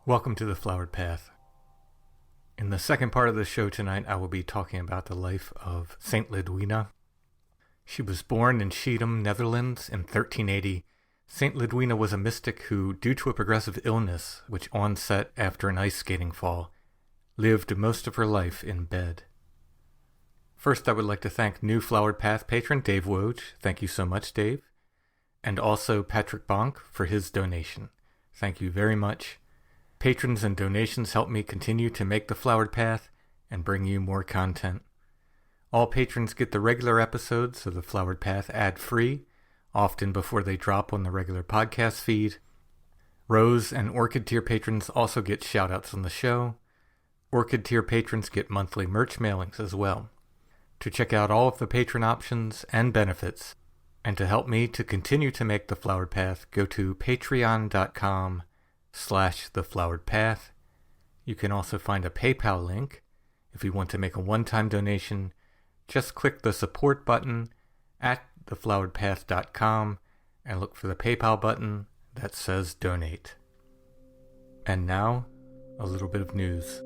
Welcome to the Flowered Path. In the second part of the show tonight, I will be talking about the life of Saint Lydwine. She was born in Schiedam, Netherlands in 1380. Saint Lydwine was a mystic who, due to a progressive illness, which onset after an ice skating fall, lived most of her life in bed. First, I would like to thank new Flowered Path patron Dave Woj. Thank you so much, Dave. And also Patrick Bonk for his donation. Thank you very much. Patrons and donations help me continue to make the Flowered Path and bring you more content. All patrons get the regular episodes of the Flowered Path ad-free, often before they drop on the regular podcast feed. Rose and Orchid tier patrons also get shoutouts on the show. Orchid tier patrons get monthly merch mailings as well. To check out all of the patron options and benefits, and to help me to continue to make the Flowered Path, go to patreon.com/thefloweredpath. You can also find a PayPal link. If you want to make a one-time donation, just click the support button at thefloweredpath.com and look for the PayPal button that says donate. And now, a little bit of news.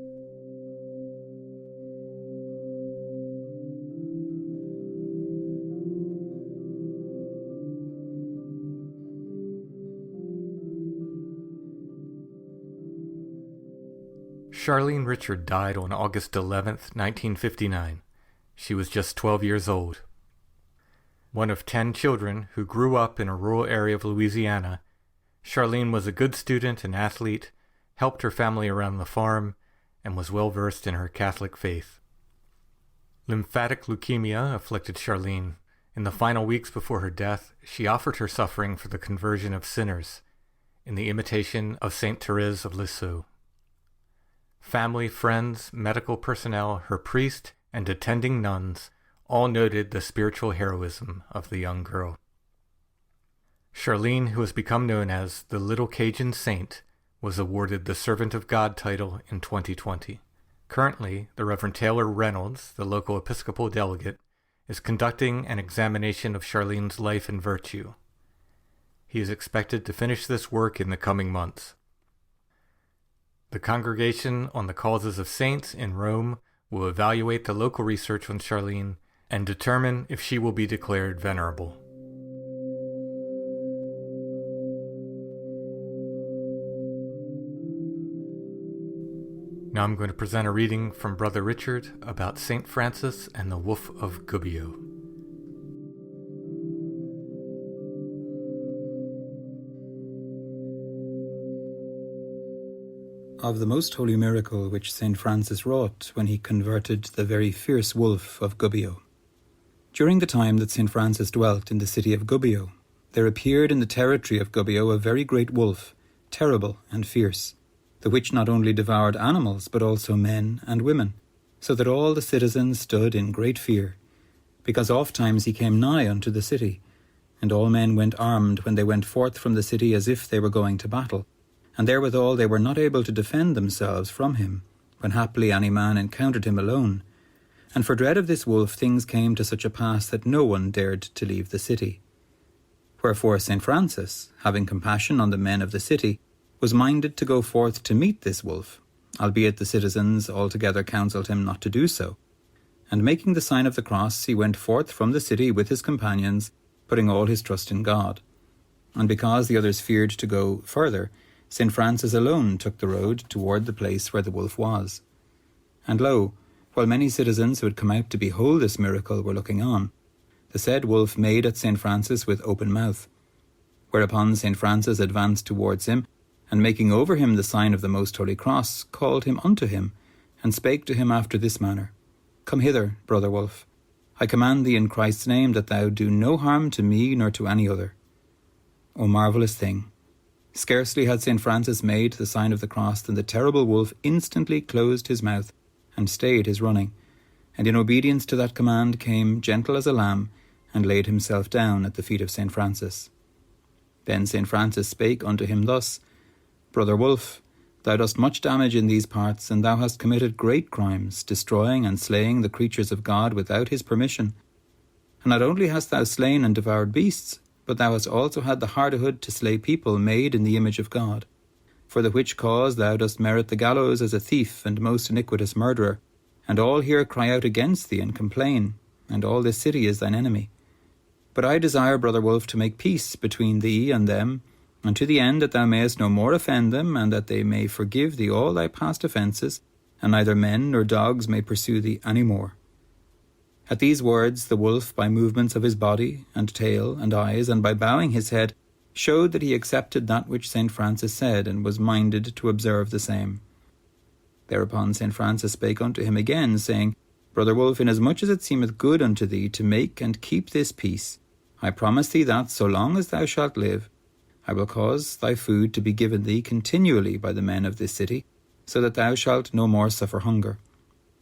Charlene Richard died on August 11th, 1959. She was just 12 years old. One of 10 children who grew up in a rural area of Louisiana, Charlene was a good student and athlete, helped her family around the farm, and was well versed in her Catholic faith. Lymphatic leukemia afflicted Charlene. In the final weeks before her death, she offered her suffering for the conversion of sinners, in the imitation of Saint Therese of Lisieux. Family, friends, medical personnel, her priest, and attending nuns all noted the spiritual heroism of the young girl. Charlene, who has become known as the Little Cajun Saint, was awarded the Servant of God title in 2020. Currently, the Reverend Taylor Reynolds, the local Episcopal delegate, is conducting an examination of Charlene's life and virtue. He is expected to finish this work in the coming months. The Congregation on the Causes of Saints in Rome will evaluate the local research on Charlene and determine if she will be declared venerable. Now I'm going to present a reading from Brother Richard about St. Francis and the Wolf of Gubbio. Of the most holy miracle which St. Francis wrought when he converted the very fierce Wolf of Gubbio. During the time that St. Francis dwelt in the city of Gubbio, there appeared in the territory of Gubbio a very great wolf, terrible and fierce, the which not only devoured animals but also men and women, so that all the citizens stood in great fear, because ofttimes he came nigh unto the city, and all men went armed when they went forth from the city as if they were going to battle. And therewithal they were not able to defend themselves from him, when haply any man encountered him alone. And for dread of this wolf things came to such a pass that no one dared to leave the city. Wherefore St. Francis, having compassion on the men of the city, was minded to go forth to meet this wolf, albeit the citizens altogether counselled him not to do so. And making the sign of the cross, he went forth from the city with his companions, putting all his trust in God. And because the others feared to go further, St. Francis alone took the road toward the place where the wolf was. And lo, while many citizens who had come out to behold this miracle were looking on, the said wolf made at St. Francis with open mouth. Whereupon St. Francis advanced towards him, and making over him the sign of the most holy cross, called him unto him, and spake to him after this manner, Come hither, brother wolf. I command thee in Christ's name that thou do no harm to me nor to any other. O marvellous thing! Scarcely had St. Francis made the sign of the cross than the terrible wolf instantly closed his mouth and stayed his running, and in obedience to that command came gentle as a lamb and laid himself down at the feet of St. Francis. Then St. Francis spake unto him thus, Brother Wolf, thou dost much damage in these parts, and thou hast committed great crimes, destroying and slaying the creatures of God without his permission. And not only hast thou slain and devoured beasts, but thou hast also had the hardihood to slay people made in the image of God. for the which cause thou dost merit the gallows as a thief and most iniquitous murderer, and all here cry out against thee and complain, and all this city is thine enemy. But I desire, brother Wolf, to make peace between thee and them, and to the end that thou mayest no more offend them, and that they may forgive thee all thy past offences, and neither men nor dogs may pursue thee any more. At these words the wolf, by movements of his body, and tail, and eyes, and by bowing his head, showed that he accepted that which St. Francis said, and was minded to observe the same. Thereupon St. Francis spake unto him again, saying, Brother Wolf, inasmuch as it seemeth good unto thee to make and keep this peace, I promise thee that, so long as thou shalt live, I will cause thy food to be given thee continually by the men of this city, so that thou shalt no more suffer hunger.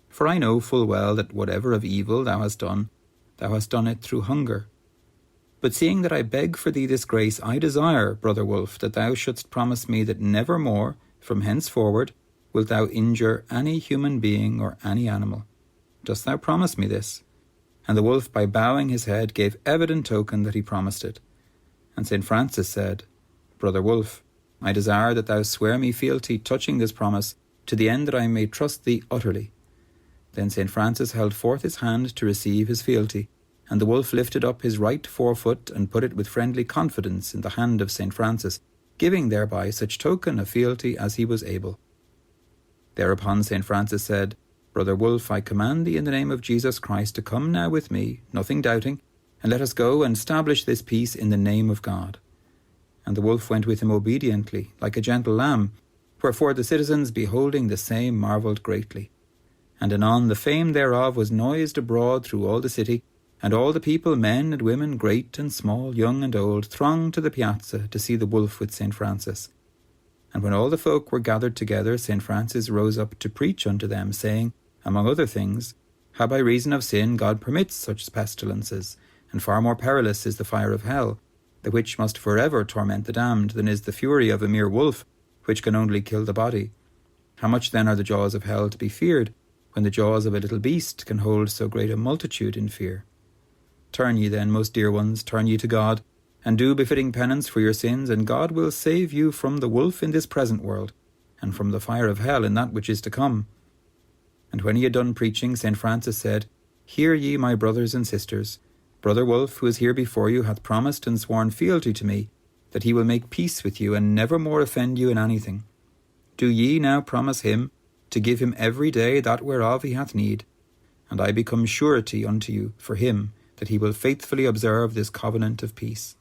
For I know full well that whatever of evil thou hast done it through hunger. But seeing that I beg for thee this grace, I desire, brother Wolf, that thou shouldst promise me that never more, from henceforward, wilt thou injure any human being or any animal. Dost thou promise me this? And the wolf, by bowing his head, gave evident token that he promised it. And St. Francis said, Brother Wolf, I desire that thou swear me fealty touching this promise, to the end that I may trust thee utterly. Then St. Francis held forth his hand to receive his fealty, and the wolf lifted up his right forefoot and put it with friendly confidence in the hand of St. Francis, giving thereby such token of fealty as he was able. Thereupon St. Francis said, Brother Wolf, I command thee in the name of Jesus Christ to come now with me, nothing doubting, and let us go and establish this peace in the name of God. And the wolf went with him obediently, like a gentle lamb, wherefore the citizens, beholding the same, marvelled greatly. And anon the fame thereof was noised abroad through all the city, and all the people, men and women, great and small, young and old, thronged to the piazza to see the wolf with St. Francis. And when all the folk were gathered together, St. Francis rose up to preach unto them, saying, among other things, how by reason of sin God permits such pestilences, and far more perilous is the fire of hell, the which must forever torment the damned, than is the fury of a mere wolf, which can only kill the body. How much then are the jaws of hell to be feared, when the jaws of a little beast can hold so great a multitude in fear? Turn ye then, most dear ones, turn ye to God, and do befitting penance for your sins, and God will save you from the wolf in this present world, and from the fire of hell in that which is to come. And when he had done preaching, St. Francis said, Hear ye, my brothers and sisters. Brother Wolf, who is here before you, hath promised and sworn fealty to me, that he will make peace with you, and never more offend you in anything. Do ye now promise him to give him every day that whereof he hath need, and I become surety unto you for him, that he will faithfully observe this covenant of peace.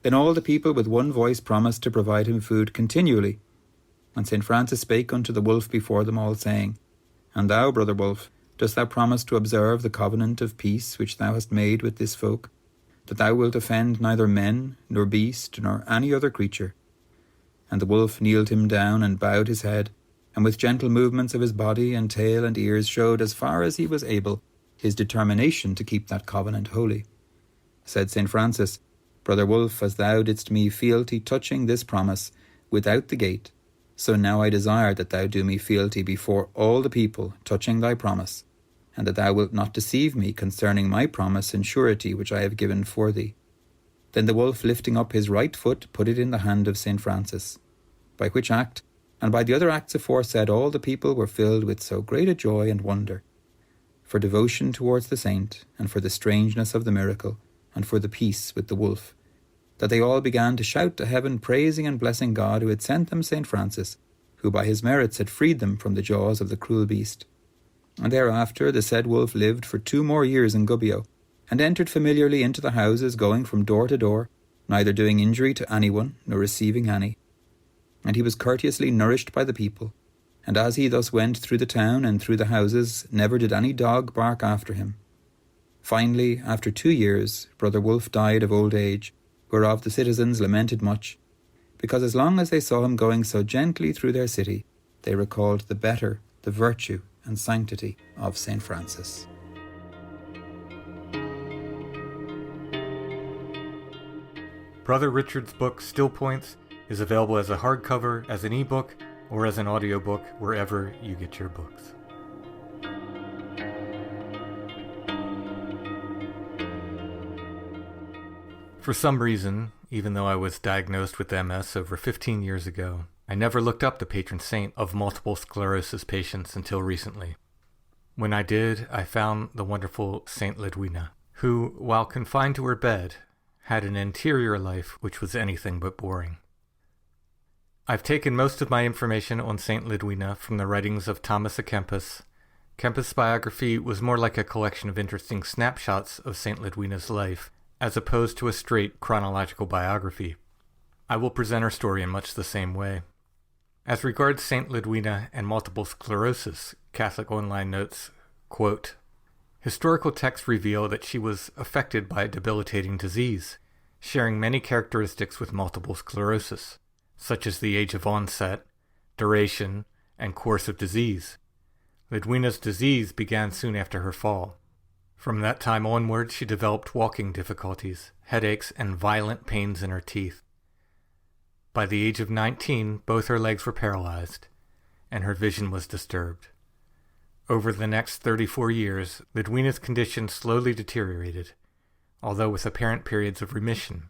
Then all the people with one voice promised to provide him food continually. And St. Francis spake unto the wolf before them all, saying, And thou, brother Wolf, dost thou promise to observe the covenant of peace which thou hast made with this folk, that thou wilt offend neither men, nor beast, nor any other creature? And the wolf kneeled him down and bowed his head, and with gentle movements of his body and tail and ears showed, as far as he was able, his determination to keep that covenant holy. Said St. Francis, Brother Wolf, as thou didst me fealty touching this promise without the gate, so now I desire that thou do me fealty before all the people touching thy promise, and that thou wilt not deceive me concerning my promise and surety which I have given for thee. Then the wolf, lifting up his right foot, put it in the hand of St. Francis, by which act, and by the other acts aforesaid, all the people were filled with so great a joy and wonder, for devotion towards the saint, and for the strangeness of the miracle, and for the peace with the wolf, that they all began to shout to heaven, praising and blessing God who had sent them St. Francis, who by his merits had freed them from the jaws of the cruel beast. And thereafter the said wolf lived for 2 more years in Gubbio, and entered familiarly into the houses, going from door to door, neither doing injury to anyone, nor receiving any. And he was courteously nourished by the people, and as he thus went through the town and through the houses, never did any dog bark after him. Finally, after 2 years, Brother Wolf died of old age, whereof the citizens lamented much, because as long as they saw him going so gently through their city, they recalled the better, the virtue and sanctity of St. Francis. Brother Richard's book, Still Points, is available as a hardcover, as an ebook, or as an audiobook wherever you get your books. For some reason, even though I was diagnosed with MS over 15 years ago, I never looked up the patron saint of multiple sclerosis patients until recently. When I did, I found the wonderful Saint Lydwine, who, while confined to her bed, had an interior life which was anything but boring. I've taken most of my information on Saint Lydwine from the writings of Thomas à Kempis. Kempis' biography was more like a collection of interesting snapshots of Saint Lydwine's life, as opposed to a straight chronological biography. I will present her story in much the same way. As regards Saint Lydwine and multiple sclerosis, Catholic Online notes, quote, historical texts reveal that she was affected by a debilitating disease, sharing many characteristics with multiple sclerosis, such as the age of onset, duration, and course of disease. Lydwine's disease began soon after her fall. From that time onward, she developed walking difficulties, headaches, and violent pains in her teeth. By the age of 19, both her legs were paralyzed, and her vision was disturbed. Over the next 34 years, Lydwine's condition slowly deteriorated, although with apparent periods of remission,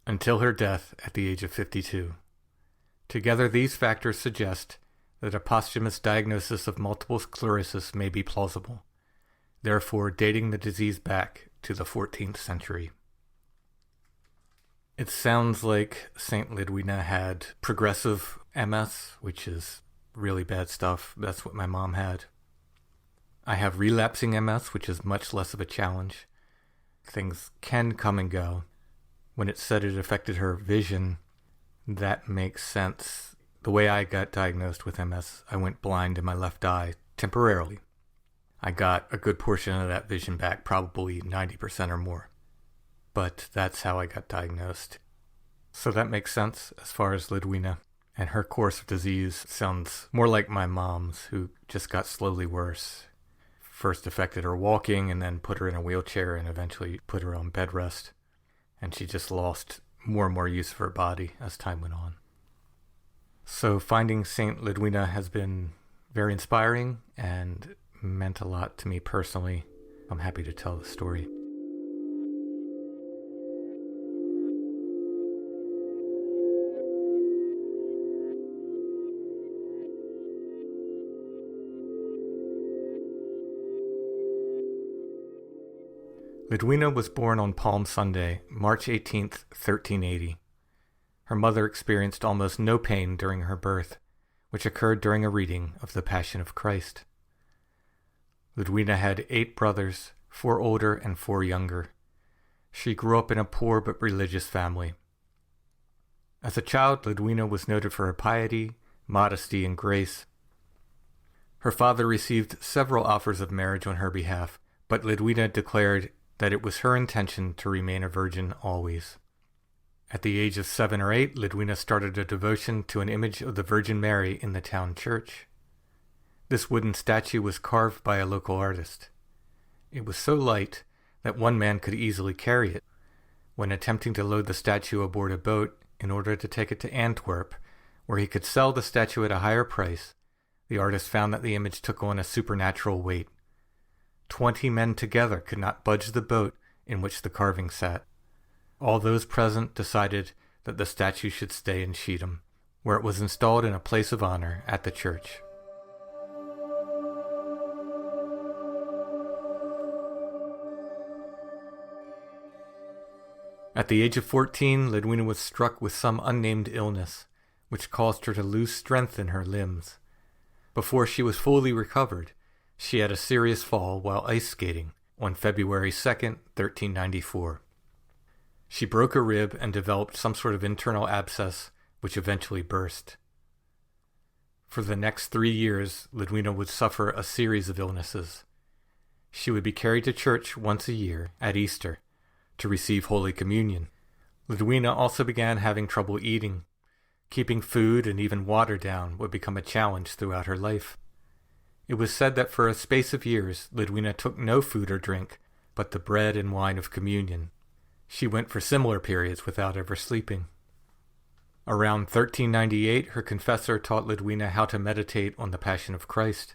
until her death at the age of 52. Together, these factors suggest that a posthumous diagnosis of multiple sclerosis may be plausible, therefore dating the disease back to the 14th century. It sounds like Saint Lydwine had progressive MS, which is really bad stuff. That's what my mom had. I have relapsing MS, which is much less of a challenge. Things can come and go. When it said it affected her vision, that makes sense. The way I got diagnosed with MS, I went blind in my left eye temporarily. I got a good portion of that vision back, probably 90% or more. But that's how I got diagnosed. So that makes sense as far as Lydwine. And her course of disease sounds more like my mom's, who just got slowly worse. First affected her walking, and then put her in a wheelchair, and eventually put her on bed rest. And she just lost more and more use of her body as time went on. So finding Saint Lydwine has been very inspiring and meant a lot to me personally. I'm happy to tell the story. Lydwine was born on Palm Sunday, March 18, 1380. Her mother experienced almost no pain during her birth, which occurred during a reading of the Passion of Christ. Lydwine had 8 brothers, 4 older and 4 younger. She grew up in a poor but religious family. As a child, Lydwine was noted for her piety, modesty, and grace. Her father received several offers of marriage on her behalf, but Lydwine declared that it was her intention to remain a virgin always. At the age of 7 or 8, Lydwine started a devotion to an image of the Virgin Mary in the town church. This wooden statue was carved by a local artist. It was so light that one man could easily carry it. When attempting to load the statue aboard a boat in order to take it to Antwerp, where he could sell the statue at a higher price, the artist found that the image took on a supernatural weight. 20 men together could not budge the boat in which the carving sat. All those present decided that the statue should stay in Schiedam, where it was installed in a place of honor at the church. At the age of 14, Lydwine was struck with some unnamed illness, which caused her to lose strength in her limbs. Before she was fully recovered, she had a serious fall while ice skating on February 2nd, 1394. She broke a rib and developed some sort of internal abscess, which eventually burst. For the next 3 years, Lydwine would suffer a series of illnesses. She would be carried to church once a year, at Easter, to receive Holy Communion. Lydwine also began having trouble eating. Keeping food and even water down would become a challenge throughout her life. It was said that for a space of years, Lydwine took no food or drink, but the bread and wine of communion. She went for similar periods without ever sleeping. Around 1398, her confessor taught Lydwine how to meditate on the Passion of Christ.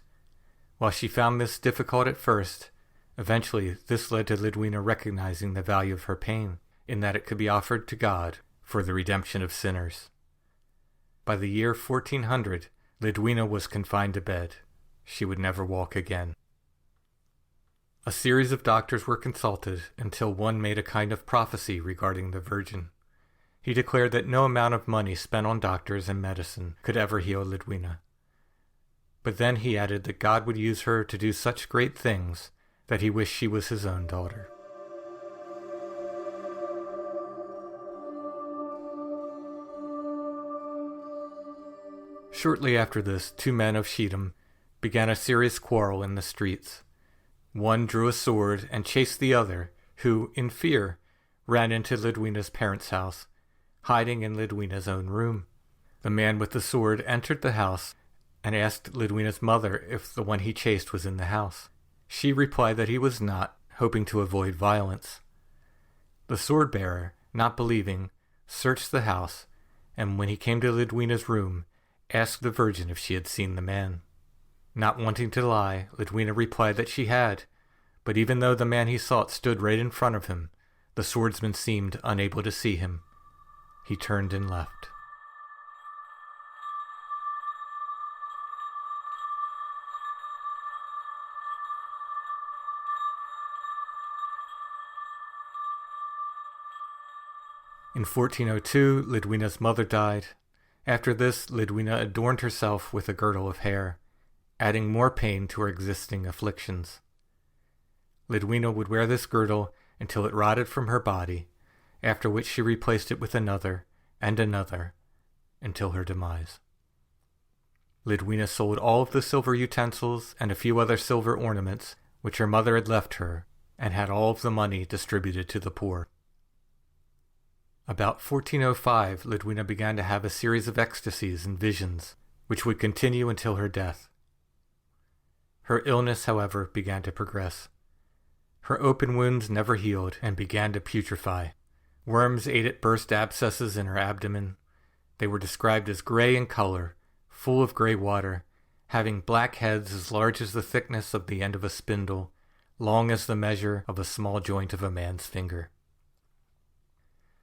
While she found this difficult at first, eventually this led to Lydwine recognizing the value of her pain, in that it could be offered to God for the redemption of sinners. By the year 1400, Lydwina was confined to bed. She would never walk again. A series of doctors were consulted until one made a kind of prophecy regarding the Virgin. He declared that no amount of money spent on doctors and medicine could ever heal Lydwina. But then he added that God would use her to do such great things that he wished she was his own daughter. Shortly after this, two men of Schiedam began a serious quarrel in the streets. One drew a sword and chased the other, who, in fear, ran into Lydwina's parents' house, hiding in Lydwina's own room. The man with the sword entered the house and asked Lydwina's mother if the one he chased was in the house. She replied that he was not, hoping to avoid violence. The sword-bearer, not believing, searched the house, and when he came to Lydwina's room, asked the Virgin if she had seen the man. Not wanting to lie, Lydwina replied that she had, but even though the man he sought stood right in front of him, the swordsman seemed unable to see him. He turned and left. In 1402, Lydwina's mother died. After this, Lydwina adorned herself with a girdle of hair, adding more pain to her existing afflictions. Lydwina would wear this girdle until it rotted from her body, after which she replaced it with another, and another, until her demise. Lydwina sold all of the silver utensils and a few other silver ornaments which her mother had left her, and had all of the money distributed to the poor. About 1405, Lydwina began to have a series of ecstasies and visions, which would continue until her death. Her illness, however, began to progress. Her open wounds never healed and began to putrefy. Worms ate at burst abscesses in her abdomen. They were described as gray in color, full of gray water, having black heads as large as the thickness of the end of a spindle, long as the measure of a small joint of a man's finger.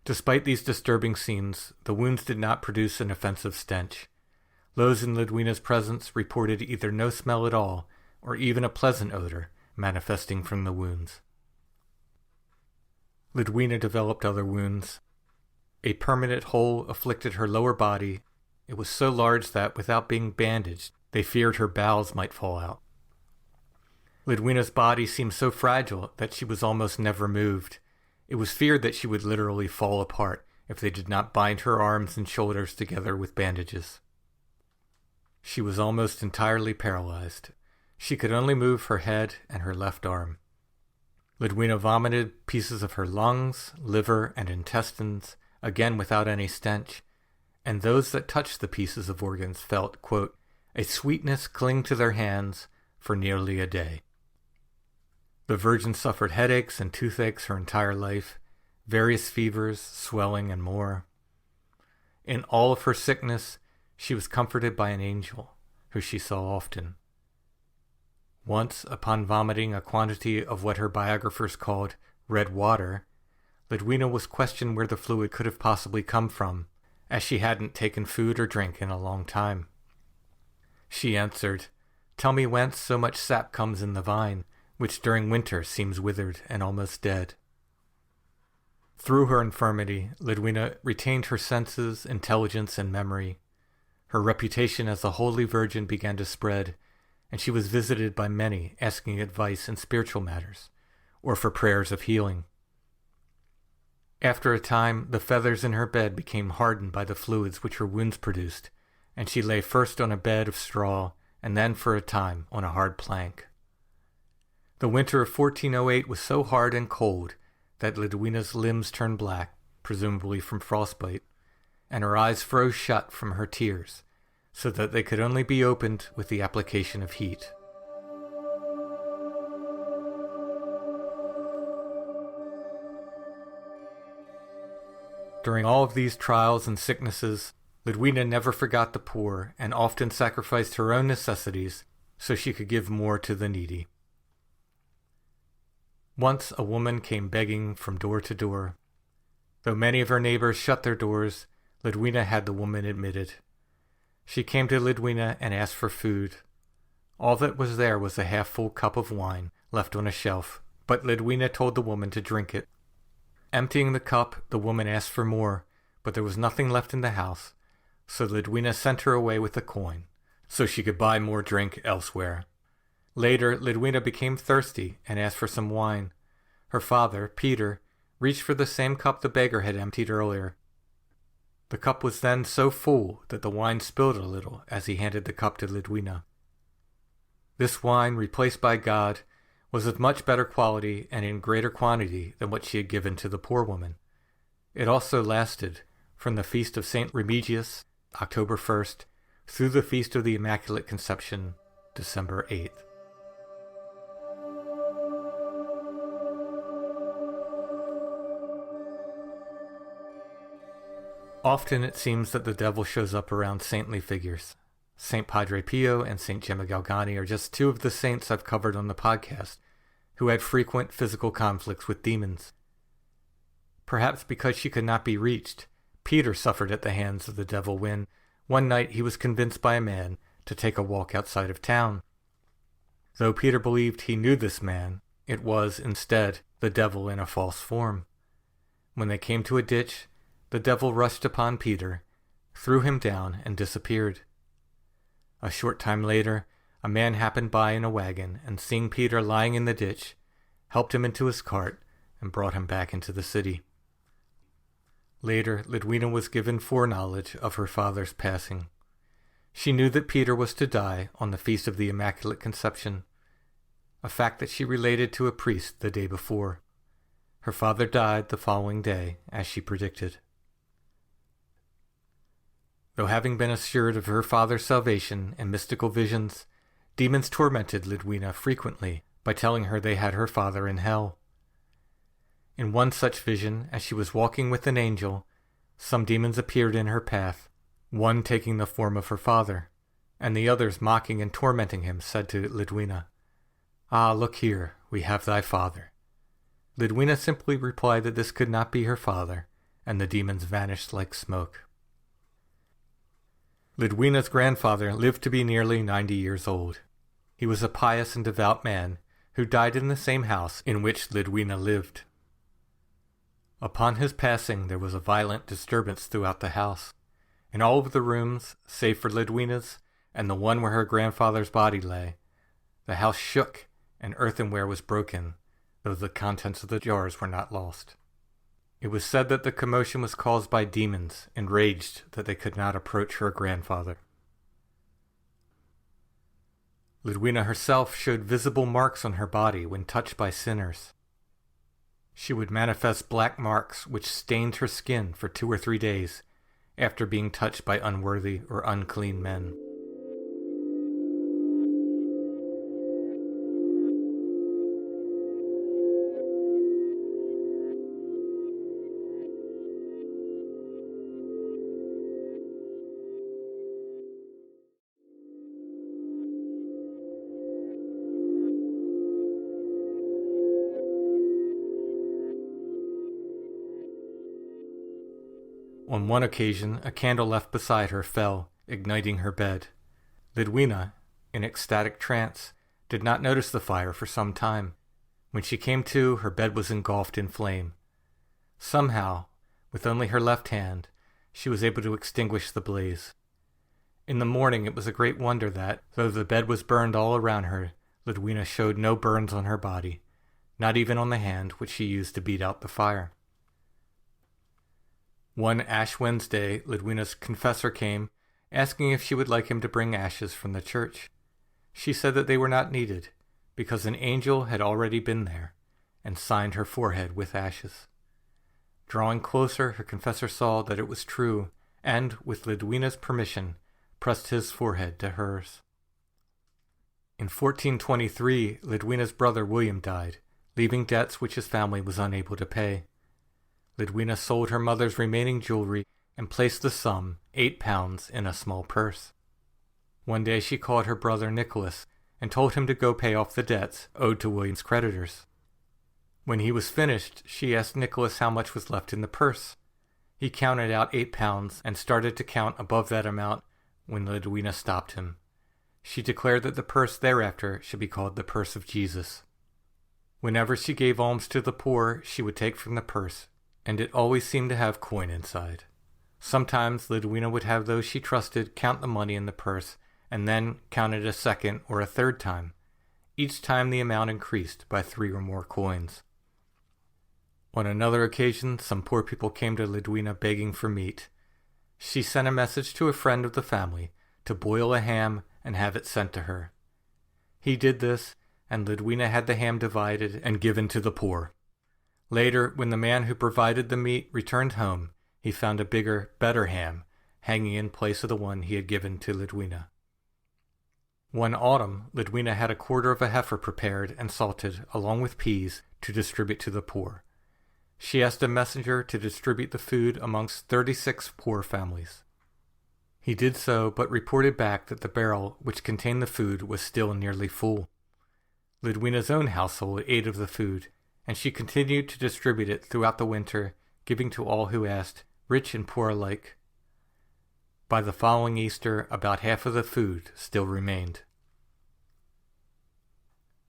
Despite these disturbing scenes, the wounds did not produce an offensive stench. Those in Lydwina's presence reported either no smell at all, or even a pleasant odor, manifesting from the wounds. Lydwina developed other wounds. A permanent hole afflicted her lower body. It was so large that, without being bandaged, they feared her bowels might fall out. Lydwina's body seemed so fragile that she was almost never moved. It was feared that she would literally fall apart if they did not bind her arms and shoulders together with bandages. She was almost entirely paralyzed. She could only move her head and her left arm. Lydwina vomited pieces of her lungs, liver, and intestines, again without any stench, and those that touched the pieces of organs felt, quote, a sweetness cling to their hands for nearly a day. The Virgin suffered headaches and toothaches her entire life, various fevers, swelling, and more. In all of her sickness, she was comforted by an angel, who she saw often. Once, upon vomiting a quantity of what her biographers called red water, Lydwina was questioned where the fluid could have possibly come from, as she hadn't taken food or drink in a long time. She answered, "Tell me whence so much sap comes in the vine, which during winter seems withered and almost dead." Through her infirmity, Lydwina retained her senses, intelligence, and memory. Her reputation as a holy virgin began to spread, and she was visited by many asking advice in spiritual matters, or for prayers of healing. After a time, the feathers in her bed became hardened by the fluids which her wounds produced, and she lay first on a bed of straw, and then for a time on a hard plank. The winter of 1408 was so hard and cold that Lydwina's limbs turned black, presumably from frostbite, and her eyes froze shut from her tears, so that they could only be opened with the application of heat. During all of these trials and sicknesses, Lydwina never forgot the poor and often sacrificed her own necessities so she could give more to the needy. Once a woman came begging from door to door. Though many of her neighbors shut their doors, Lydwina had the woman admitted. She came to Lydwina and asked for food. All that was there was a half-full cup of wine left on a shelf, but Lydwina told the woman to drink it. Emptying the cup, the woman asked for more, but there was nothing left in the house, so Lydwina sent her away with a coin, so she could buy more drink elsewhere. Later, Lydwina became thirsty and asked for some wine. Her father, Peter, reached for the same cup the beggar had emptied earlier. The cup was then so full that the wine spilled a little as he handed the cup to Lydwina. This wine, replaced by God, was of much better quality and in greater quantity than what she had given to the poor woman. It also lasted from the feast of Saint Remigius, October 1st, through the feast of the Immaculate Conception, December 8th. Often it seems that the devil shows up around saintly figures. St. Padre Pio and St. Gemma Galgani are just two of the saints I've covered on the podcast who had frequent physical conflicts with demons. Perhaps because she could not be reached, Peter suffered at the hands of the devil when, one night, he was convinced by a man to take a walk outside of town. Though Peter believed he knew this man, it was, instead, the devil in a false form. When they came to a ditch, the devil rushed upon Peter, threw him down, and disappeared. A short time later, a man happened by in a wagon, and seeing Peter lying in the ditch, helped him into his cart and brought him back into the city. Later, Lydwina was given foreknowledge of her father's passing. She knew that Peter was to die on the Feast of the Immaculate Conception, a fact that she related to a priest the day before. Her father died the following day, as she predicted. Though having been assured of her father's salvation and mystical visions, demons tormented Lydwina frequently by telling her they had her father in hell. In one such vision, as she was walking with an angel, some demons appeared in her path, one taking the form of her father, and the others mocking and tormenting him said to Lydwina, "Ah, look here, we have thy father." Lydwina simply replied that this could not be her father, and the demons vanished like smoke. Lydwina's grandfather lived to be nearly 90 years old. He was a pious and devout man who died in the same house in which Lydwina lived. Upon his passing, there was a violent disturbance throughout the house. In all of the rooms, save for Lydwina's and the one where her grandfather's body lay, the house shook and earthenware was broken, though the contents of the jars were not lost. It was said that the commotion was caused by demons, enraged that they could not approach her grandfather. Lydwina herself showed visible marks on her body when touched by sinners. She would manifest black marks which stained her skin for 2 or 3 days after being touched by unworthy or unclean men. On one occasion, a candle left beside her fell, igniting her bed. Lydwina, in ecstatic trance, did not notice the fire for some time. When she came to, her bed was engulfed in flame. Somehow, with only her left hand, she was able to extinguish the blaze. In the morning it was a great wonder that, though the bed was burned all around her, Lydwina showed no burns on her body, not even on the hand which she used to beat out the fire. One Ash Wednesday, Lydwina's confessor came, asking if she would like him to bring ashes from the church. She said that they were not needed, because an angel had already been there, and signed her forehead with ashes. Drawing closer, her confessor saw that it was true, and, with Lydwina's permission, pressed his forehead to hers. In 1423, Lydwina's brother William died, leaving debts which his family was unable to pay. Lydwina sold her mother's remaining jewelry and placed the sum, £8, in a small purse. One day she called her brother Nicholas and told him to go pay off the debts owed to William's creditors. When he was finished, she asked Nicholas how much was left in the purse. He counted out £8 and started to count above that amount when Lydwina stopped him. She declared that the purse thereafter should be called the Purse of Jesus. Whenever she gave alms to the poor, she would take from the purse, and it always seemed to have coin inside. Sometimes Lydwina would have those she trusted count the money in the purse, and then count it a second or a third time. Each time the amount increased by 3 or more coins. On another occasion, some poor people came to Lydwina begging for meat. She sent a message to a friend of the family to boil a ham and have it sent to her. He did this, and Lydwina had the ham divided and given to the poor. Later, when the man who provided the meat returned home, he found a bigger, better ham hanging in place of the one he had given to Lydwina. One autumn, Lydwina had a quarter of a heifer prepared and salted along with peas to distribute to the poor. She asked a messenger to distribute the food amongst 36 poor families. He did so, but reported back that the barrel which contained the food was still nearly full. Lydwina's own household ate of the food, and she continued to distribute it throughout the winter, giving to all who asked, rich and poor alike. By the following Easter, about half of the food still remained.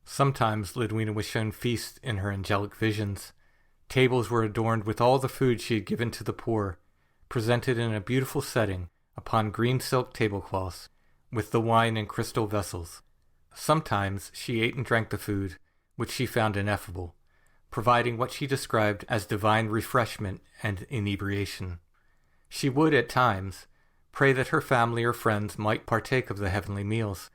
Sometimes Lydwina was shown feasts in her angelic visions. Tables were adorned with all the food she had given to the poor, presented in a beautiful setting upon green silk tablecloths, with the wine in crystal vessels. Sometimes she ate and drank the food, which she found ineffable, providing what she described as divine refreshment and inebriation. She would, at times, pray that her family or friends might partake of the heavenly meals,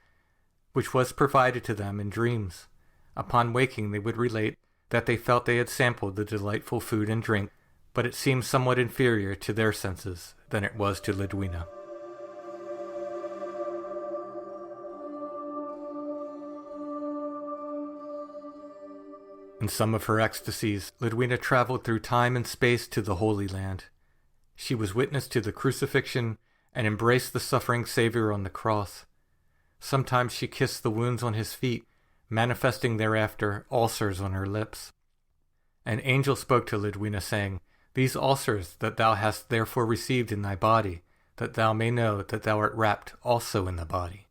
which was provided to them in dreams. Upon waking, they would relate that they felt they had sampled the delightful food and drink, but it seemed somewhat inferior to their senses than it was to Lydwina. In some of her ecstasies, Lydwina traveled through time and space to the Holy Land. She was witness to the crucifixion and embraced the suffering Savior on the cross. Sometimes she kissed the wounds on his feet, manifesting thereafter ulcers on her lips. An angel spoke to Lydwina, saying, "These ulcers that thou hast therefore received in thy body, that thou may know that thou art wrapped also in the body."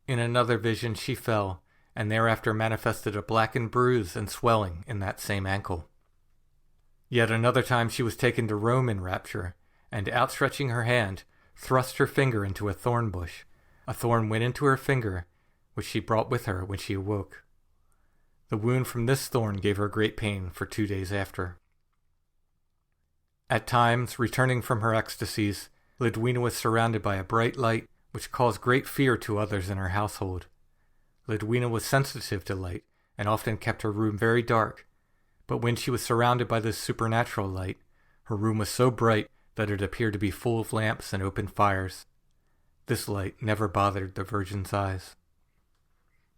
In another vision she fell, and thereafter manifested a blackened bruise and swelling in that same ankle. Yet another time she was taken to Rome in rapture, and outstretching her hand, thrust her finger into a thorn bush. A thorn went into her finger, which she brought with her when she awoke. The wound from this thorn gave her great pain for 2 days after. At times, returning from her ecstasies, Lydwina was surrounded by a bright light, which caused great fear to others in her household. Lydwina was sensitive to light, and often kept her room very dark, but when she was surrounded by this supernatural light, her room was so bright that it appeared to be full of lamps and open fires. This light never bothered the Virgin's eyes.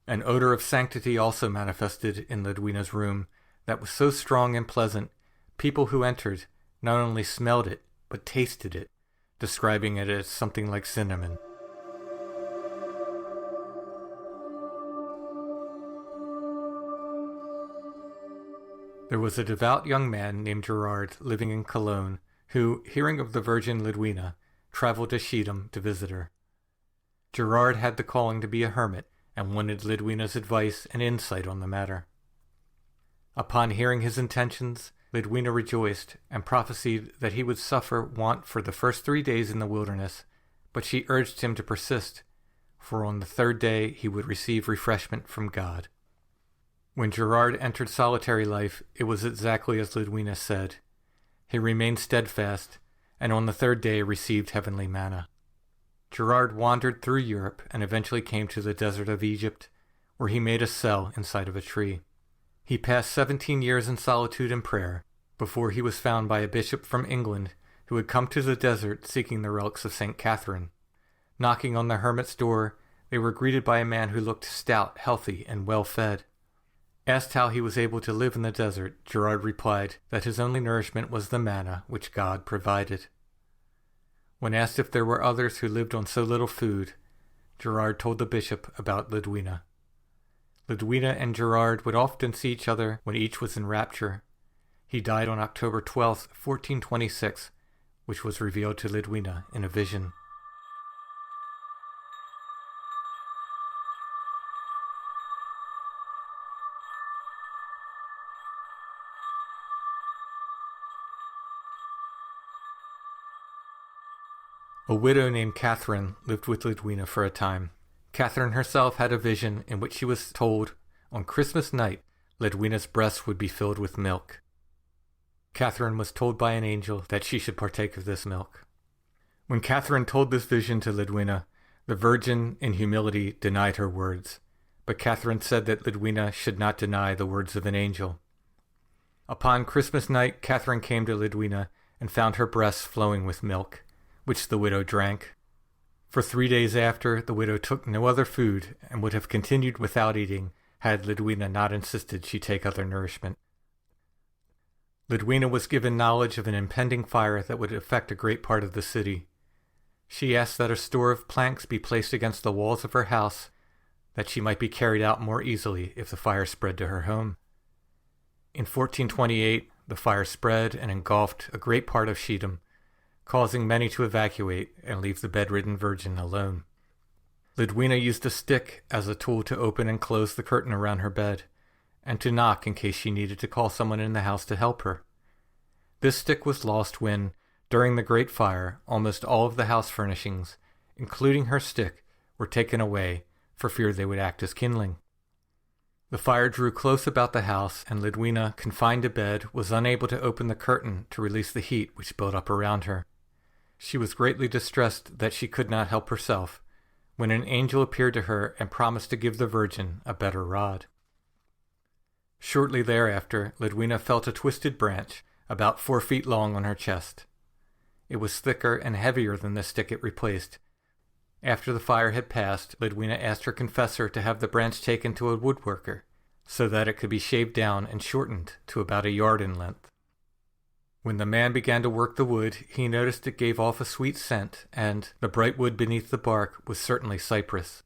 An odor of sanctity also manifested in Lydwina's room that was so strong and pleasant, people who entered not only smelled it, but tasted it, describing it as something like cinnamon. There was a devout young man named Gerard living in Cologne who, hearing of the Virgin Lydwina, traveled to Schiedam to visit her. Gerard had the calling to be a hermit and wanted Lydwina's advice and insight on the matter. Upon hearing his intentions, Lydwina rejoiced and prophesied that he would suffer want for the first 3 days in the wilderness, but she urged him to persist, for on the 3rd day he would receive refreshment from God. When Gerard entered solitary life, it was exactly as Lydwina said. He remained steadfast, and on the 3rd day received heavenly manna. Gerard wandered through Europe and eventually came to the desert of Egypt, where he made a cell inside of a tree. He passed 17 years in solitude and prayer before he was found by a bishop from England who had come to the desert seeking the relics of St. Catherine. Knocking on the hermit's door, they were greeted by a man who looked stout, healthy, and well-fed. Asked how he was able to live in the desert, Gerard replied that his only nourishment was the manna which God provided. When asked if there were others who lived on so little food, Gerard told the bishop about Lydwina. Lydwina and Gerard would often see each other when each was in rapture. He died on October 12, 1426, which was revealed to Lydwina in a vision. A widow named Catherine lived with Lydwina for a time. Catherine herself had a vision in which she was told on Christmas night Lydwina's breasts would be filled with milk. Catherine was told by an angel that she should partake of this milk. When Catherine told this vision to Lydwina, the Virgin in humility denied her words, but Catherine said that Lydwina should not deny the words of an angel. Upon Christmas night, Catherine came to Lydwina and found her breasts flowing with milk, which the widow drank. For 3 days after, the widow took no other food and would have continued without eating had Lydwina not insisted she take other nourishment. Lydwina was given knowledge of an impending fire that would affect a great part of the city. She asked that a store of planks be placed against the walls of her house, that she might be carried out more easily if the fire spread to her home. In 1428, the fire spread and engulfed a great part of Schiedam, causing many to evacuate and leave the bedridden Virgin alone. Lydwina used a stick as a tool to open and close the curtain around her bed, and to knock in case she needed to call someone in the house to help her. This stick was lost when, during the Great Fire, almost all of the house furnishings, including her stick, were taken away for fear they would act as kindling. The fire drew close about the house, and Lydwina, confined to bed, was unable to open the curtain to release the heat which built up around her. She was greatly distressed that she could not help herself, when an angel appeared to her and promised to give the Virgin a better rod. Shortly thereafter, Lydwina felt a twisted branch, about 4 feet long, on her chest. It was thicker and heavier than the stick it replaced. After the fire had passed, Lydwina asked her confessor to have the branch taken to a woodworker, so that it could be shaved down and shortened to about 1 yard in length. When the man began to work the wood, he noticed it gave off a sweet scent, and the bright wood beneath the bark was certainly cypress.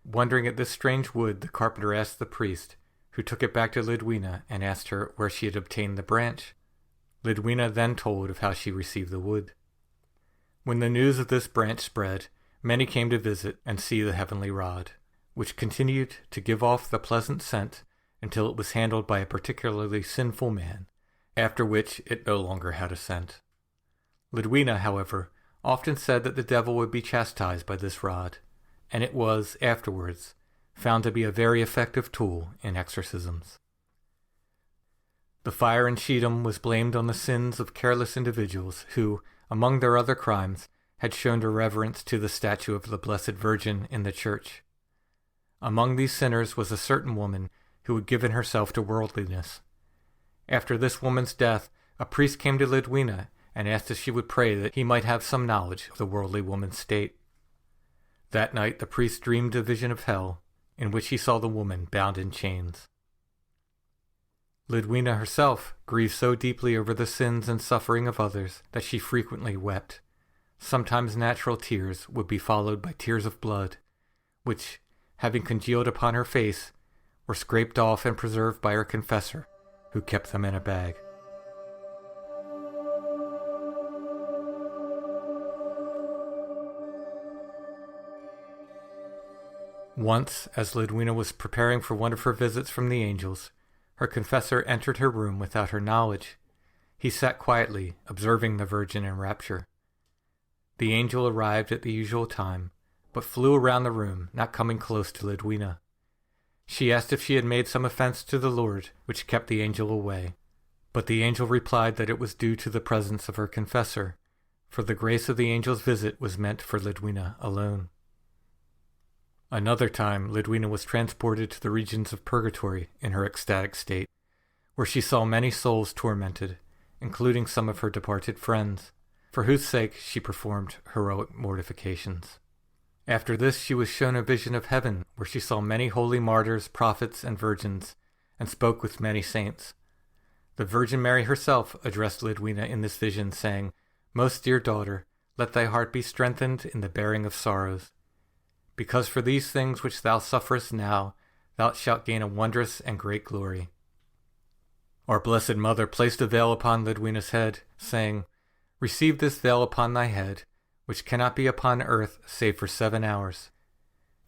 Wondering at this strange wood, the carpenter asked the priest, who took it back to Lydwina and asked her where she had obtained the branch. Lydwina then told of how she received the wood. When the news of this branch spread, many came to visit and see the heavenly rod, which continued to give off the pleasant scent until it was handled by a particularly sinful man, after which it no longer had a scent. Lydwina, however, often said that the devil would be chastised by this rod, and it was, afterwards, found to be a very effective tool in exorcisms. The fire in Schiedam was blamed on the sins of careless individuals who, among their other crimes, had shown irreverence to the statue of the Blessed Virgin in the church. Among these sinners was a certain woman who had given herself to worldliness. After this woman's death, a priest came to Lydwina and asked if she would pray that he might have some knowledge of the worldly woman's state. That night the priest dreamed a vision of hell, in which he saw the woman bound in chains. Lydwina herself grieved so deeply over the sins and suffering of others that she frequently wept. Sometimes natural tears would be followed by tears of blood, which, having congealed upon her face, were scraped off and preserved by her confessor, who kept them in a bag. Once, as Lydwina was preparing for one of her visits from the angels, her confessor entered her room without her knowledge. He sat quietly, observing the Virgin in rapture. The angel arrived at the usual time, but flew around the room, not coming close to Lydwina. She asked if she had made some offense to the Lord, which kept the angel away. But the angel replied that it was due to the presence of her confessor, for the grace of the angel's visit was meant for Lydwina alone. Another time, Lydwina was transported to the regions of purgatory in her ecstatic state, where she saw many souls tormented, including some of her departed friends, for whose sake she performed heroic mortifications. After this she was shown a vision of heaven, where she saw many holy martyrs, prophets, and virgins, and spoke with many saints. The Virgin Mary herself addressed Lydwina in this vision, saying, "Most dear daughter, let thy heart be strengthened in the bearing of sorrows. Because for these things which thou sufferest now, thou shalt gain a wondrous and great glory." Our Blessed Mother placed a veil upon Lydwina's head, saying, "Receive this veil upon thy head, which cannot be upon earth save for 7 hours.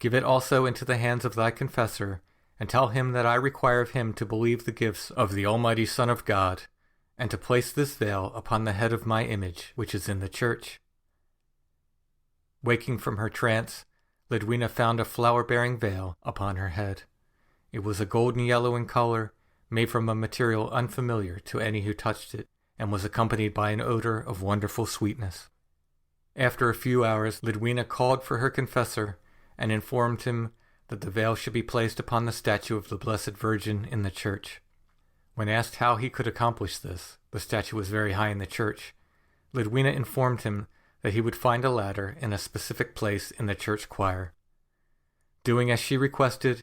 Give it also into the hands of thy confessor, and tell him that I require of him to believe the gifts of the Almighty Son of God, and to place this veil upon the head of my image, which is in the church." Waking from her trance, Lydwina found a flower-bearing veil upon her head. It was a golden yellow in color, made from a material unfamiliar to any who touched it, and was accompanied by an odor of wonderful sweetness. After a few hours, Lydwina called for her confessor and informed him that the veil should be placed upon the statue of the Blessed Virgin in the church. When asked how he could accomplish this, the statue was very high in the church, Lydwina informed him that he would find a ladder in a specific place in the church choir. Doing as she requested,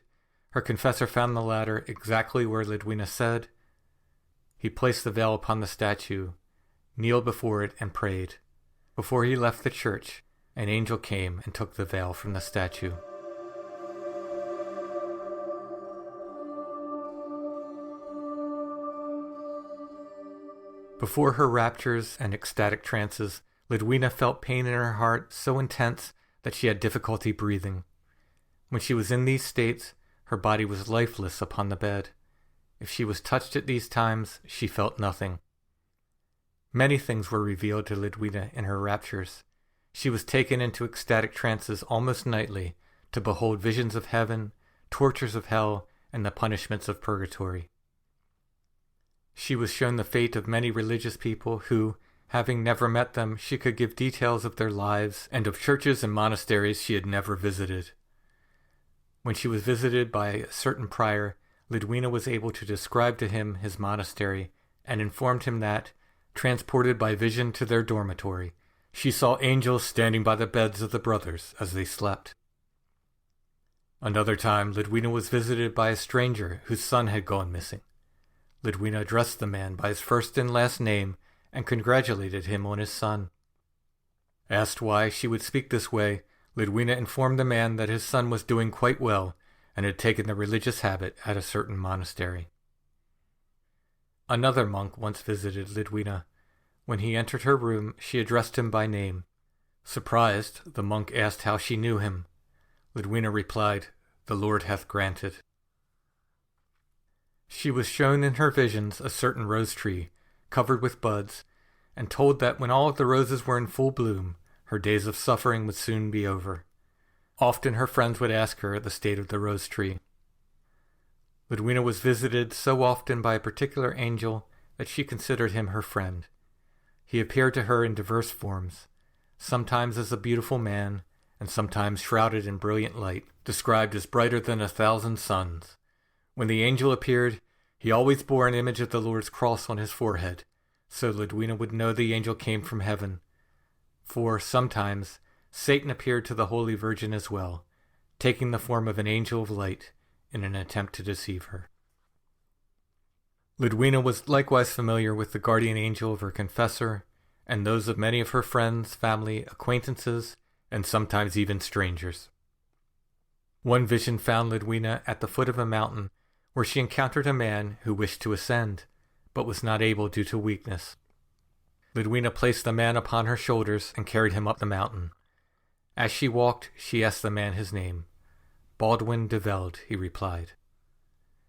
her confessor found the ladder exactly where Lydwina said. He placed the veil upon the statue, kneeled before it, and prayed. Before he left the church, an angel came and took the veil from the statue. Before her raptures and ecstatic trances, Lydwina felt pain in her heart so intense that she had difficulty breathing. When she was in these states, her body was lifeless upon the bed. If she was touched at these times, she felt nothing. Many things were revealed to Lydwina in her raptures. She was taken into ecstatic trances almost nightly to behold visions of heaven, tortures of hell, and the punishments of purgatory. She was shown the fate of many religious people who, having never met them, she could give details of their lives and of churches and monasteries she had never visited. When she was visited by a certain prior, Lydwina was able to describe to him his monastery and informed him that, transported by vision to their dormitory, she saw angels standing by the beds of the brothers as they slept. Another time, Lydwina was visited by a stranger whose son had gone missing. Lydwina addressed the man by his first and last name and congratulated him on his son. Asked why she would speak this way, Lydwina informed the man that his son was doing quite well and had taken the religious habit at a certain monastery. Another monk once visited Lydwina. When he entered her room, she addressed him by name. Surprised, the monk asked how she knew him. Lydwina replied, "The Lord hath granted." She was shown in her visions a certain rose tree, covered with buds, and told that when all of the roses were in full bloom, her days of suffering would soon be over. Often her friends would ask her the state of the rose tree. Lydwina was visited so often by a particular angel that she considered him her friend. He appeared to her in diverse forms, sometimes as a beautiful man, and sometimes shrouded in brilliant light, described as brighter than 1,000 suns. When the angel appeared, he always bore an image of the Lord's cross on his forehead, so Lydwina would know the angel came from heaven. For sometimes Satan appeared to the Holy Virgin as well, taking the form of an angel of light in an attempt to deceive her. Lydwina was likewise familiar with the guardian angel of her confessor, and those of many of her friends, family, acquaintances, and sometimes even strangers. One vision found Lydwina at the foot of a mountain where she encountered a man who wished to ascend, but was not able due to weakness. Lydwina placed the man upon her shoulders and carried him up the mountain. As she walked, she asked the man his name. "Baldwin de Velde," he replied.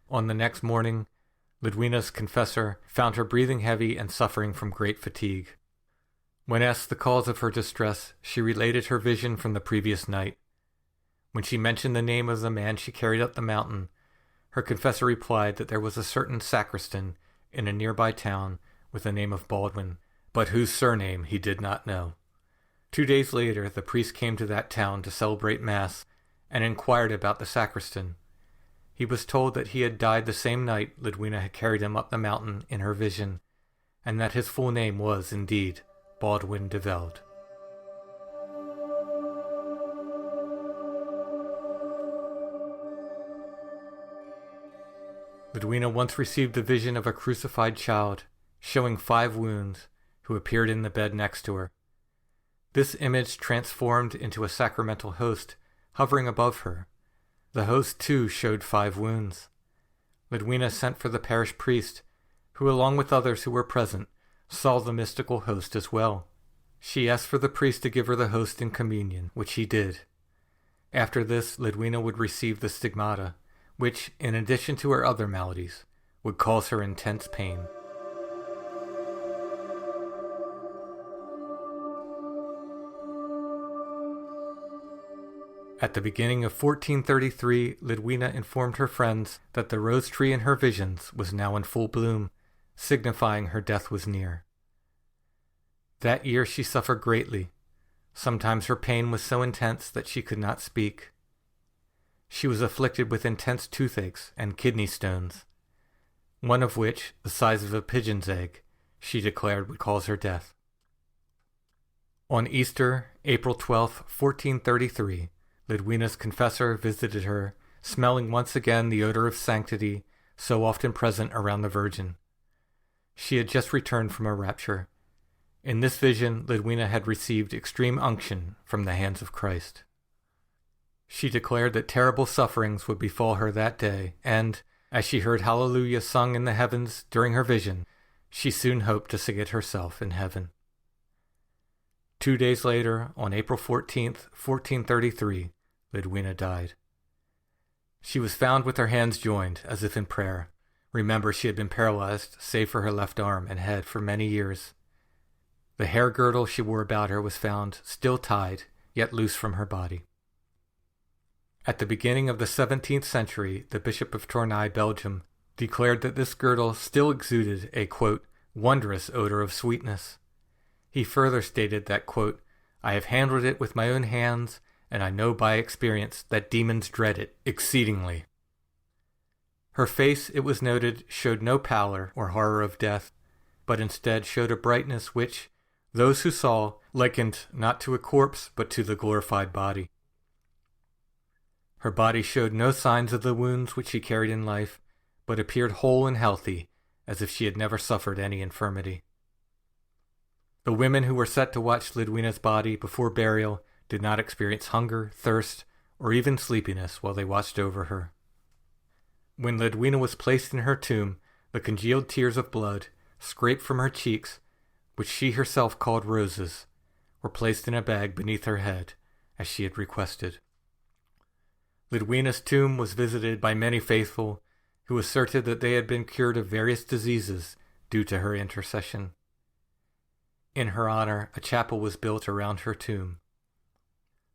On the next morning, Lydwina's confessor found her breathing heavy and suffering from great fatigue. When asked the cause of her distress, she related her vision from the previous night. When she mentioned the name of the man she carried up the mountain, her confessor replied that there was a certain sacristan in a nearby town with the name of Baldwin, but whose surname he did not know. 2 days later, the priest came to that town to celebrate Mass and inquired about the sacristan. He was told that he had died the same night Lydwina had carried him up the mountain in her vision, and that his full name was, indeed, Baldwin de Velde. Lydwina once received a vision of a crucified child, showing 5 wounds, who appeared in the bed next to her. This image transformed into a sacramental host, hovering above her. The host, too, showed 5 wounds. Lydwina sent for the parish priest, who, along with others who were present, saw the mystical host as well. She asked for the priest to give her the host in communion, which he did. After this, Lydwina would receive the stigmata, which, in addition to her other maladies, would cause her intense pain. At the beginning of 1433, Lydwina informed her friends that the rose tree in her visions was now in full bloom, signifying her death was near. That year she suffered greatly. Sometimes her pain was so intense that she could not speak. She was afflicted with intense toothaches and kidney stones, one of which, the size of a pigeon's egg, she declared would cause her death. On Easter, April 12, 1433, Lydwina's confessor visited her, smelling once again the odor of sanctity so often present around the Virgin. She had just returned from a rapture. In this vision, Lydwina had received extreme unction from the hands of Christ. She declared that terrible sufferings would befall her that day, and, as she heard Hallelujah sung in the heavens during her vision, she soon hoped to see it herself in heaven. 2 days later, on April 14th, 1433, Lydwina died. She was found with her hands joined, as if in prayer. Remember, she had been paralyzed, save for her left arm and head, for many years. The hair girdle she wore about her was found, still tied, yet loose from her body. At the beginning of the 17th century, the Bishop of Tournai, Belgium, declared that this girdle still exuded a, quote, wondrous odor of sweetness. He further stated that, quote, I have handled it with my own hands, and I know by experience that demons dread it exceedingly. Her face, it was noted, showed no pallor or horror of death, but instead showed a brightness which, those who saw, likened not to a corpse, but to the glorified body. Her body showed no signs of the wounds which she carried in life, but appeared whole and healthy, as if she had never suffered any infirmity. The women who were set to watch Lydwina's body before burial did not experience hunger, thirst, or even sleepiness while they watched over her. When Lydwina was placed in her tomb, the congealed tears of blood, scraped from her cheeks, which she herself called roses, were placed in a bag beneath her head, as she had requested. Lydwina's tomb was visited by many faithful, who asserted that they had been cured of various diseases due to her intercession. In her honor, a chapel was built around her tomb.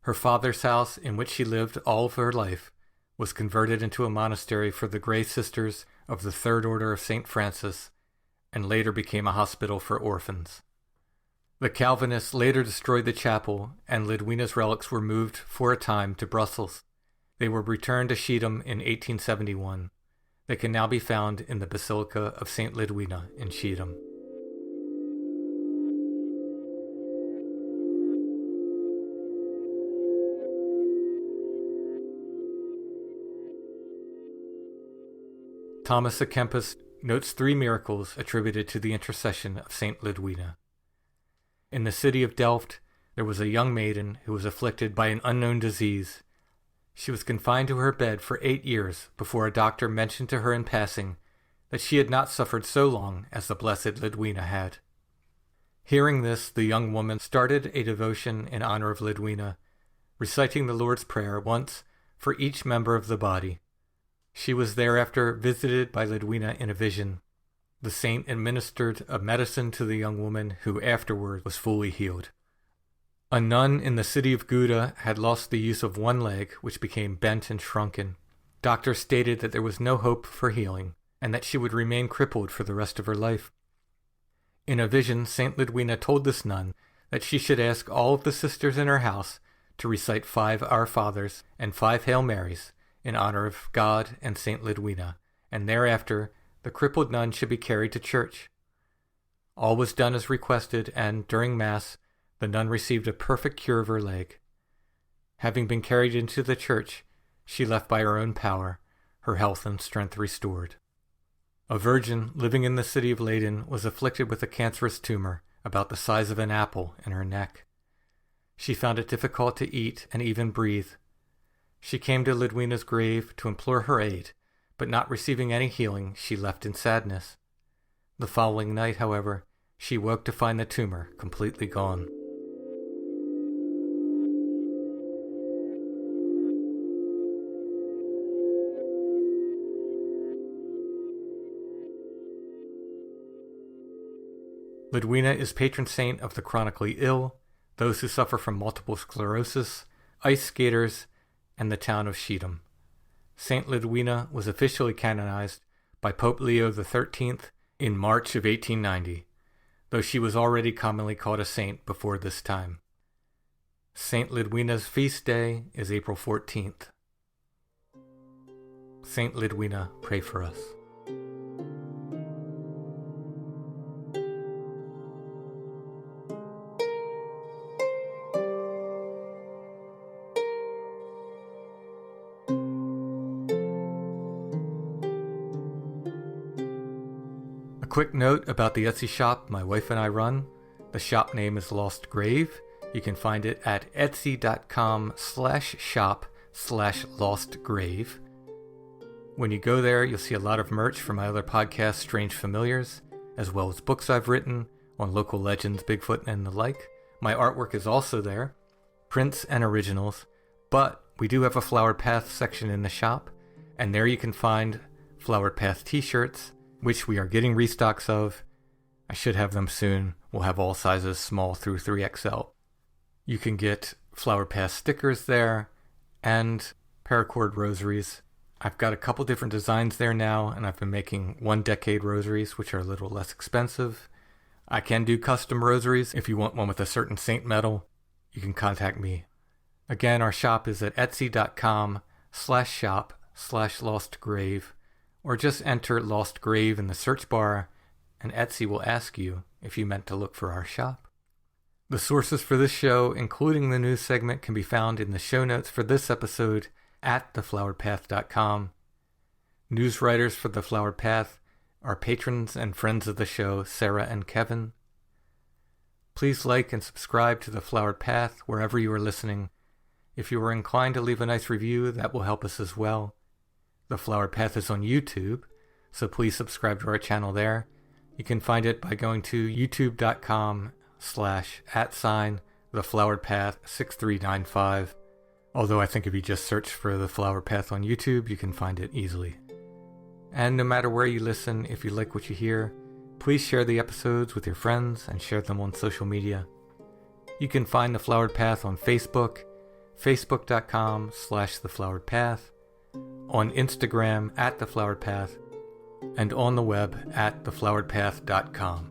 Her father's house, in which she lived all of her life, was converted into a monastery for the Grey Sisters of the Third Order of St. Francis, and later became a hospital for orphans. The Calvinists later destroyed the chapel, and Lydwina's relics were moved for a time to Brussels. They were returned to Schiedam in 1871. They can now be found in the Basilica of Saint Lydwine in Schiedam. Thomas à Kempis notes 3 miracles attributed to the intercession of Saint Lydwine. In the city of Delft, there was a young maiden who was afflicted by an unknown disease. She was confined to her bed for 8 years before a doctor mentioned to her in passing that she had not suffered so long as the blessed Lydwine had. Hearing this, the young woman started a devotion in honor of Lydwine, reciting the Lord's Prayer once for each member of the body. She was thereafter visited by Lydwine in a vision. The saint administered a medicine to the young woman, who afterward was fully healed. A nun in the city of Gouda had lost the use of one leg, which became bent and shrunken. Doctors stated that there was no hope for healing, and that she would remain crippled for the rest of her life. In a vision, Saint Lydwine told this nun that she should ask all of the sisters in her house to recite 5 Our Fathers and 5 Hail Marys, in honor of God and Saint Lydwine, and thereafter the crippled nun should be carried to church. All was done as requested, and during Mass, the nun received a perfect cure of her leg. Having been carried into the church, she left by her own power, her health and strength restored. A virgin living in the city of Leyden was afflicted with a cancerous tumor about the size of an apple in her neck. She found it difficult to eat and even breathe. She came to Lydwina's grave to implore her aid, but not receiving any healing, she left in sadness. The following night, however, she woke to find the tumor completely gone. Lydwine is patron saint of the chronically ill, those who suffer from multiple sclerosis, ice skaters, and the town of Schiedam. Saint Lydwine was officially canonized by Pope Leo XIII in March of 1890, though she was already commonly called a saint before this time. Saint Lydwine's feast day is April 14th. Saint Lydwine, pray for us. A quick note about the Etsy shop my wife and I run. The shop name is Lost Grave. You can find it at etsy.com/shop/lostgrave. When you go there, you'll see a lot of merch from my other podcast, Strange Familiars, as well as books I've written on local legends, Bigfoot, and the like. My artwork is also there, prints and originals, but we do have a Flowered Path section in the shop, and there you can find Flowered Path t-shirts, which we are getting restocks of. I should have them soon. We'll have all sizes small through 3XL. You can get Flowered Path stickers there and paracord rosaries. I've got a couple different designs there now, and I've been making 1 decade rosaries, which are a little less expensive. I can do custom rosaries. If you want one with a certain saint medal, you can contact me. Again, our shop is at etsy.com/shop/lostgrave, or just enter Lost Grave in the search bar, and Etsy will ask you if you meant to look for our shop. The sources for this show, including the news segment, can be found in the show notes for this episode at thefloweredpath.com. News writers for The Flowered Path are patrons and friends of the show, Sarah and Kevin. Please like and subscribe to The Flowered Path wherever you are listening. If you are inclined to leave a nice review, that will help us as well. The Flowered Path is on YouTube, so please subscribe to our channel there. You can find it by going to youtube.com/@thefloweredpath6395. Although I think if you just search for The Flowered Path on YouTube, you can find it easily. And no matter where you listen, if you like what you hear, please share the episodes with your friends and share them on social media. You can find The Flowered Path on Facebook, facebook.com/thefloweredpath, on Instagram @thefloweredpath, and on the web at thefloweredpath.com.